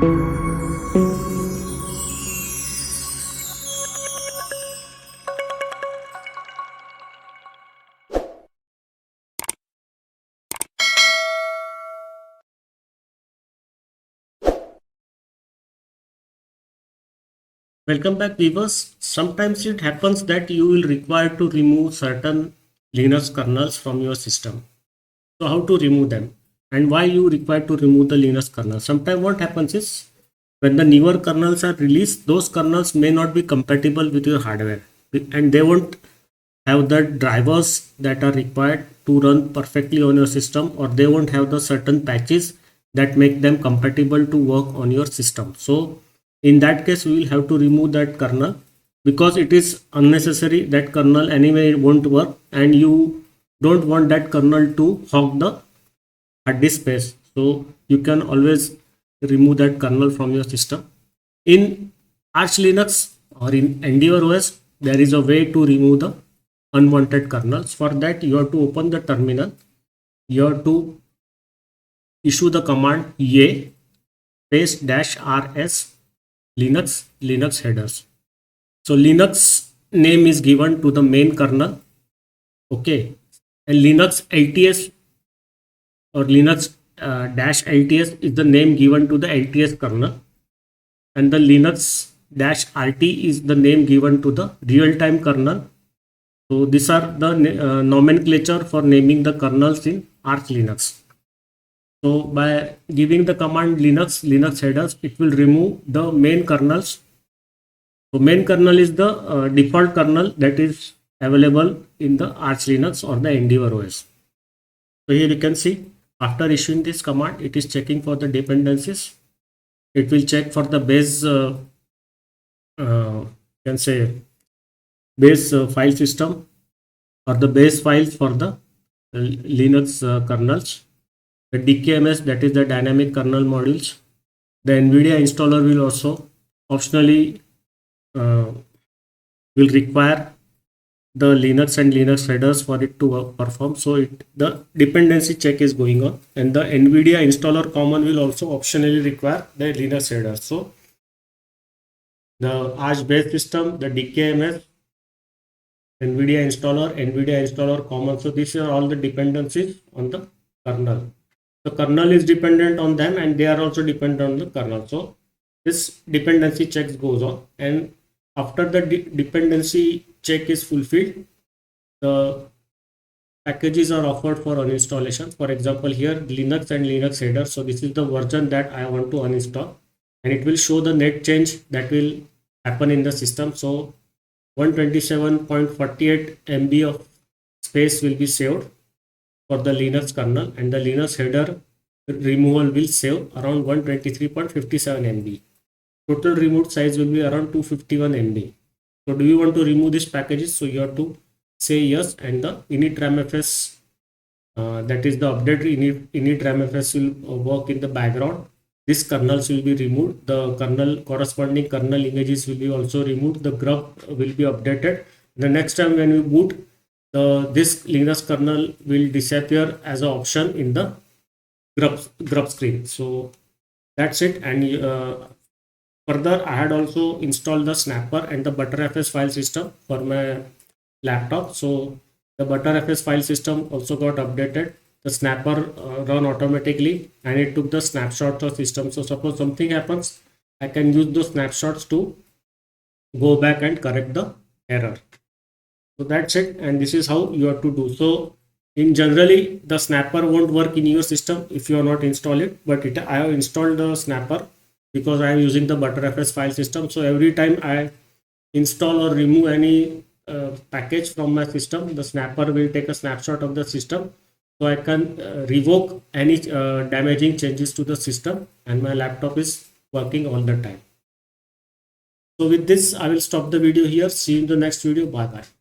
Welcome back, viewers. Sometimes it happens that you will require to remove certain Linux kernels from your system. So how to remove them and why you require to remove the Linux kernel? Sometimes what happens is when the newer kernels are released, those kernels may not be compatible with your hardware and they won't have the drivers that are required to run perfectly on your system, or they won't have the certain patches that make them compatible to work on your system. So in that case we will have to remove that kernel because it is unnecessary. That kernel anyway won't work and you don't want that kernel to hog the hard disk space. So you can always remove that kernel from your system. In Arch Linux or in Endeavour OS, there is a way to remove the unwanted kernels. For that, you have to open the terminal. You have to issue the command "a" space -rs Linux headers. So Linux name is given to the main kernel. Okay, and Linux LTS or Linux -LTS is the name given to the LTS kernel, and the Linux -RT is the name given to the real-time kernel. So these are the nomenclature for naming the kernels in Arch Linux. So by giving the command Linux headers, it will remove the main kernels. So main kernel is the default kernel that is available in the Arch Linux or the Endeavour OS. So here you can see after issuing this command, it is checking for the dependencies. It will check for the base, can say base file system or the base files for the Linux kernels. The DKMS, that is the dynamic kernel modules. The NVIDIA installer will also optionally will require the Linux and Linux headers for it to perform. So the dependency check is going on, and the NVIDIA installer common will also optionally require the Linux headers. So the Arch base system, the DKMS, NVIDIA installer common. So these are all the dependencies on the kernel. The kernel is dependent on them and they are also dependent on the kernel. So this dependency checks goes on, and after the dependency check is fulfilled, the packages are offered for uninstallation. For example, here Linux and Linux header. So this is the version that I want to uninstall, and it will show the net change that will happen in the system. So 127.48 MB of space will be saved for the Linux kernel, and the Linux header removal will save around 123.57 MB. Total removed size will be around 251 MB. So do you want to remove these packages? So you have to say yes, and the initramfs, that is the update initramfs will work in the background. This kernels will be removed. The kernel corresponding kernel images will be also removed. The grub will be updated. The next time when we boot, this Linux kernel will disappear as an option in the grub screen. So that's it. And further, I had also installed the Snapper and the ButterFS file system for my laptop. So the ButterFS file system also got updated. The Snapper run automatically, and it took the snapshots of system. So suppose something happens, I can use those snapshots to go back and correct the error. So that's it, and this is how you have to do. So in generally, the Snapper won't work in your system if you are not install it, but I have installed the Snapper because I am using the ButterFS file system. So every time I install or remove any package from my system, the Snapper will take a snapshot of the system, so I can revoke any damaging changes to the system, and my laptop is working all the time. So with this, I will stop the video here. See you in the next video. Bye bye.